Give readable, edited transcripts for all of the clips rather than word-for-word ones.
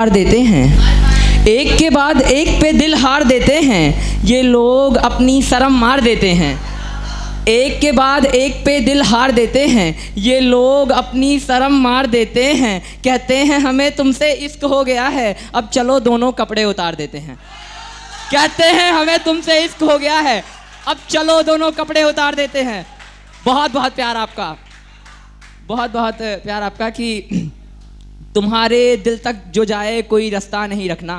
हार देते हैं, एक के बाद एक पे दिल हार देते हैं, ये लोग अपनी शर्म मार देते हैं। एक के बाद एक पे दिल हार देते हैं, ये लोग अपनी शर्म मार देते हैं। कहते हैं हमें तुमसे इश्क हो गया है, अब चलो दोनों कपड़े उतार देते हैं। कहते हैं हमें तुमसे इश्क हो गया है, अब चलो दोनों कपड़े उतार देते हैं। बहुत बहुत प्यार आपका, बहुत बहुत प्यार आपका कि तुम्हारे दिल तक जो जाए कोई रास्ता नहीं रखना,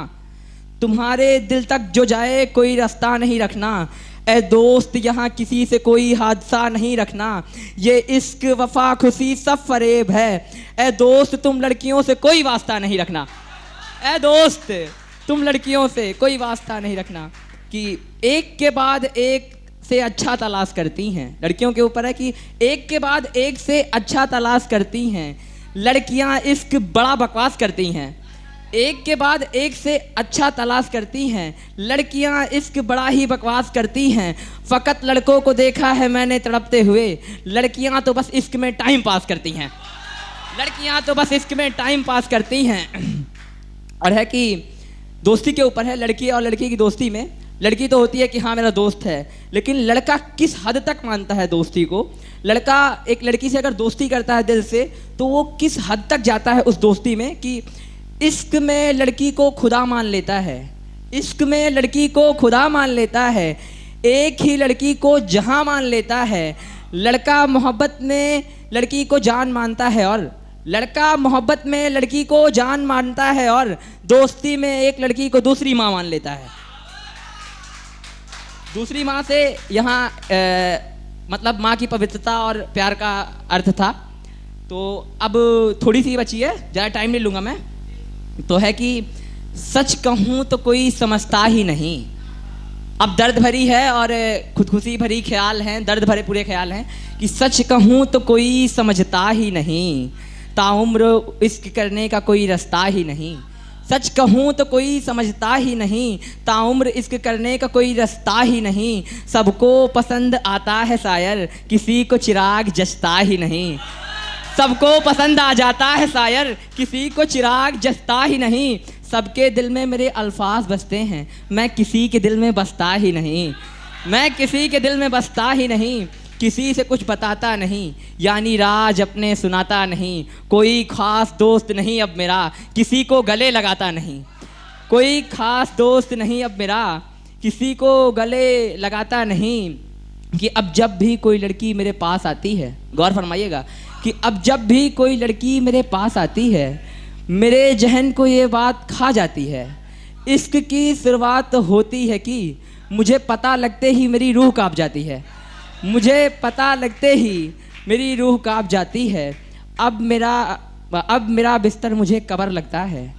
तुम्हारे दिल तक जो जाए कोई रास्ता नहीं रखना। ए दोस्त यहाँ किसी से कोई हादसा नहीं रखना, ये इश्क वफा खुशी सब फरेब है। ए दोस्त तुम लड़कियों से कोई वास्ता नहीं रखना, ए दोस्त तुम लड़कियों से कोई वास्ता नहीं रखना। कि एक के बाद एक से अच्छा तलाश करती हैं, लड़कियों के ऊपर है कि एक के बाद एक से अच्छा तलाश करती हैं। लड़कियां इश्क बड़ा बकवास करती हैं, एक के बाद एक से अच्छा तलाश करती हैं। लड़कियां इश्क बड़ा ही बकवास करती हैं, फ़कत लड़कों को देखा है मैंने तड़पते हुए। लड़कियां तो बस इश्क में टाइम पास करती हैं, लड़कियां तो बस इश्क में टाइम पास करती हैं। और है कि दोस्ती के ऊपर है, लड़की और लड़की की दोस्ती में लड़की तो होती है कि हाँ मेरा दोस्त है, लेकिन लड़का किस हद तक मानता है दोस्ती को। लड़का एक लड़की से अगर दोस्ती करता है दिल से, तो वो किस हद तक जाता है उस दोस्ती में कि इश्क में लड़की को खुदा मान लेता है, इश्क में लड़की को खुदा मान लेता है। एक ही लड़की को जहां मान लेता है। लड़का मोहब्बत में लड़की को जान मानता है, और लड़का मोहब्बत में लड़की को जान मानता है, और दोस्ती में एक लड़की को दूसरी माँ मान लेता है। दूसरी माँ से यहाँ मतलब माँ की पवित्रता और प्यार का अर्थ था। तो अब थोड़ी सी बची है, ज़्यादा टाइम नहीं लूँगा मैं। तो है कि सच कहूँ तो कोई समझता ही नहीं। अब दर्द भरी है और खुदकुशी भरी ख्याल हैं, दर्द भरे पूरे ख्याल हैं कि सच कहूँ तो कोई समझता ही नहीं, ताउम्र इश्क करने का कोई रास्ता ही नहीं। सच कहूँ तो कोई समझता ही नहीं, ताउम्र इश्क करने का कोई रास्ता ही नहीं। सबको पसंद आता है शायर, किसी को चिराग जचता ही नहीं। सबको पसंद आ जाता है शायर, किसी को चिराग जचता ही नहीं। सबके दिल में मेरे अल्फाज बसते हैं, मैं किसी के दिल में बसता ही नहीं, मैं किसी के दिल में बसता ही नहीं। किसी से कुछ बताता नहीं, यानी राज अपने सुनाता नहीं। कोई ख़ास दोस्त नहीं अब मेरा, किसी को गले लगाता नहीं। कोई ख़ास दोस्त नहीं अब मेरा, किसी को गले लगाता नहीं। कि अब जब भी कोई लड़की मेरे पास आती है, गौर फरमाइएगा कि अब जब भी कोई लड़की मेरे पास आती है, मेरे जहन को ये बात खा जाती है। इश्क की शुरुआत होती है कि मुझे पता लगते ही मेरी रूह काँप जाती है, मुझे पता लगते ही मेरी रूह काँप जाती है। अब मेरा बिस्तर मुझे कब्र लगता है,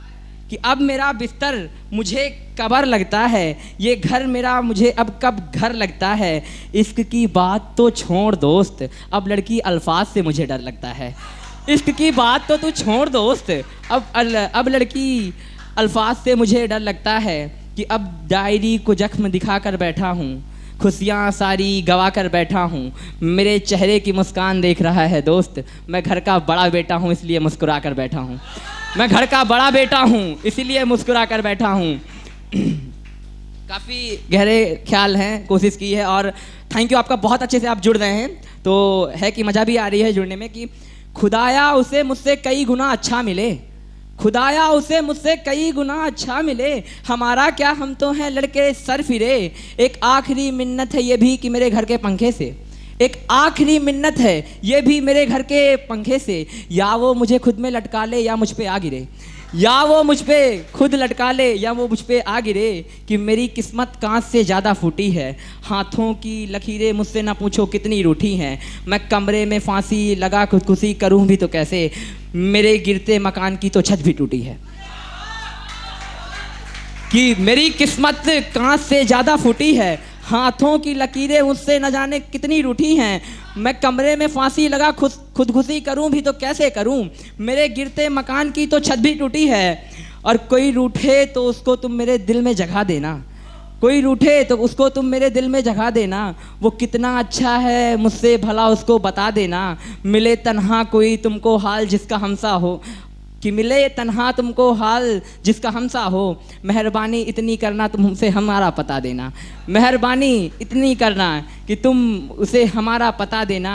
कि अब मेरा बिस्तर मुझे कब्र लगता है। ये घर मेरा मुझे अब कब घर लगता है। इश्क की बात तो छोड़ दोस्त, अब लड़की अल्फाज से मुझे डर लगता है। इश्क की बात तो तू छोड़ दोस्त, अब लड़की अल्फाज से मुझे डर लगता है। कि अब डायरी को जख्म दिखा कर बैठा हूँ, खुशियाँ सारी गवा कर बैठा हूँ। मेरे चेहरे की मुस्कान देख रहा है दोस्त, मैं घर का बड़ा बेटा हूँ इसलिए मुस्कुरा कर बैठा हूँ। मैं घर का बड़ा बेटा हूँ इसीलिए मुस्कुरा कर बैठा हूँ। काफ़ी गहरे ख्याल हैं, कोशिश की है, और थैंक यू आपका, बहुत अच्छे से आप जुड़ रहे हैं। तो है कि मज़ा भी आ रही है जुड़ने में। कि खुदाया उसे मुझसे कई गुना अच्छा मिले, खुदाया उसे मुझसे कई गुना अच्छा मिले। हमारा क्या, हम तो हैं लड़के सर फिरे। एक आखिरी मिन्नत है ये भी कि मेरे घर के पंखे से, एक आखिरी मिन्नत है ये भी मेरे घर के पंखे से। या वो मुझे खुद में लटका ले या मुझ पे आ गिरे, या वो मुझ पे खुद लटका ले या वो मुझ पे आ गिरे। कि मेरी किस्मत कांच से ज़्यादा फूटी है, हाथों की लकीरें मुझसे ना पूछो कितनी रूठी हैं। मैं कमरे में फांसी लगा खुदकुशी करूं भी तो कैसे, मेरे गिरते मकान की तो छत भी टूटी है। कि मेरी किस्मत कांच से ज़्यादा फूटी है, हाथों की लकीरें मुझसे न जाने कितनी रूठी हैं। मैं कमरे में फांसी लगा खुदकुशी करूं भी तो कैसे करूं, मेरे गिरते मकान की तो छत भी टूटी है। और कोई रूठे तो उसको तुम मेरे दिल में जगह देना, कोई रूठे तो उसको तुम मेरे दिल में जगह देना। वो कितना अच्छा है मुझसे भला उसको बता देना, मिले तन्हा कोई तुमको हाल जिसका हमसा हो, कि मिले तन्हा तुमको हाल जिसका हमसा हो, मेहरबानी इतनी करना तुम उसे हमारा पता देना, मेहरबानी इतनी करना कि तुम उसे हमारा पता देना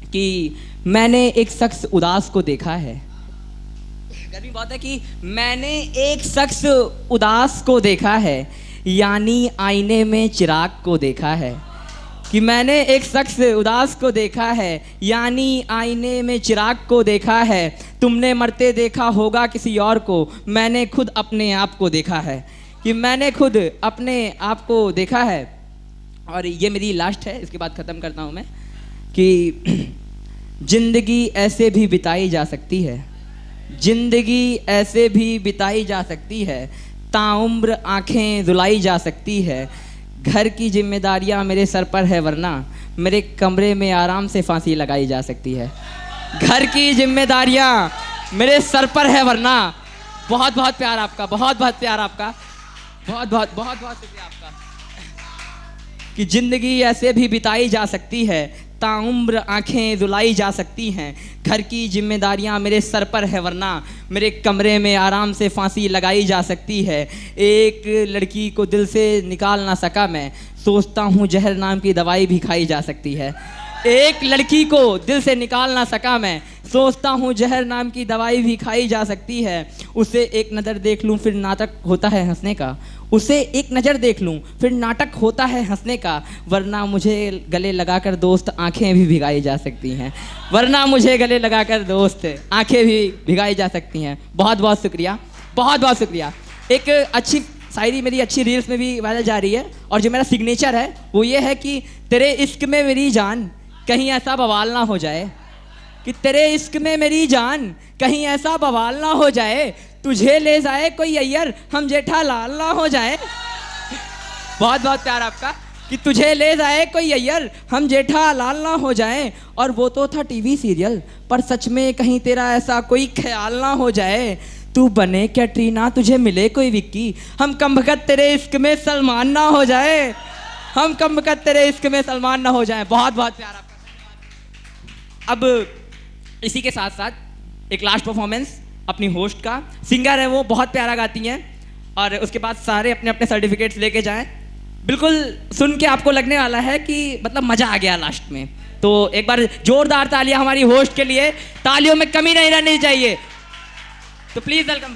कि मैंने एक शख्स उदास को देखा है। गर्मी बहुत है कि मैंने एक शख्स उदास को देखा है, यानी आईने में चिराग को देखा है, कि मैंने एक शख्स उदास को देखा है, यानी आईने में चिराग को देखा है। तुमने मरते देखा होगा किसी और को, मैंने खुद अपने आप को देखा है, कि मैंने खुद अपने आप को देखा है। और ये मेरी लास्ट है, इसके बाद ख़त्म करता हूँ मैं कि जिंदगी ऐसे भी बिताई जा सकती है, जिंदगी ऐसे भी बिताई जा सकती है, ताउम्र आँखें रुलाई जा सकती है। घर की जिम्मेदारियां मेरे सर पर है, वरना मेरे कमरे में आराम से फांसी लगाई जा सकती है। घर की जिम्मेदारियां मेरे सर पर है, वरना बहुत बहुत प्यार आपका, बहुत बहुत प्यार आपका, बहुत बहुत बहुत बहुत शुक्रिया आपका। कि जिंदगी ऐसे भी बिताई जा सकती है, ताउम्र आँखें रुलाई जा सकती हैं। घर की जिम्मेदारियां मेरे सर पर है, वरना मेरे कमरे में आराम से फांसी लगाई जा सकती है। एक लड़की को दिल से निकाल ना सका मैं, सोचता हूँ जहर नाम की दवाई भी खाई जा सकती है। एक लड़की को दिल से निकाल ना सका मैं, सोचता हूँ जहर नाम की दवाई भी खाई जा सकती है। उसे एक नज़र देख लूँ फिर नाटक होता है हंसने का, उसे एक नज़र देख लूँ फिर नाटक होता है हंसने का, वरना मुझे गले लगाकर दोस्त आंखें भी भिगाई जा सकती हैं, वरना मुझे गले लगाकर दोस्त आंखें भी भिगाई जा सकती हैं। बहुत बहुत शुक्रिया, बहुत बहुत शुक्रिया। एक अच्छी शायरी मेरी अच्छी रील्स में भी वायरल जा रही है, और जो मेरा सिग्नेचर है वो ये है कि तेरे इश्क में मेरी जान कहीं ऐसा बवाल ना हो जाए, कि तेरे इश्क में मेरी जान कहीं ऐसा बवाल ना हो जाए, तुझे ले जाए कोई अय्यर हम जेठा लाल ना हो जाए। बहुत बहुत प्यार आपका। कि तुझे ले जाए कोई अय्यर हम जेठा लाल ना हो जाए, और वो तो था टीवी सीरियल, पर सच में कहीं तेरा ऐसा कोई ख्याल ना हो जाए। तू बने कैटरीना तुझे मिले कोई विक्की, हम कमबख्त तेरे इश्क में सलमान ना हो जाए, हम कमबख्त तेरे इश्क में सलमान ना हो जाए। बहुत बहुत प्यार आपका। अब इसी के साथ साथ एक लास्ट परफॉर्मेंस अपनी होस्ट का, सिंगर है वो, बहुत प्यारा गाती हैं, और उसके बाद सारे अपने अपने सर्टिफिकेट्स लेके जाएं। बिल्कुल सुन के आपको लगने वाला है कि मतलब मज़ा आ गया लास्ट में। तो एक बार जोरदार तालियां हमारी होस्ट के लिए, तालियों में कमी नहीं रहनी चाहिए। तो प्लीज़ वेलकम।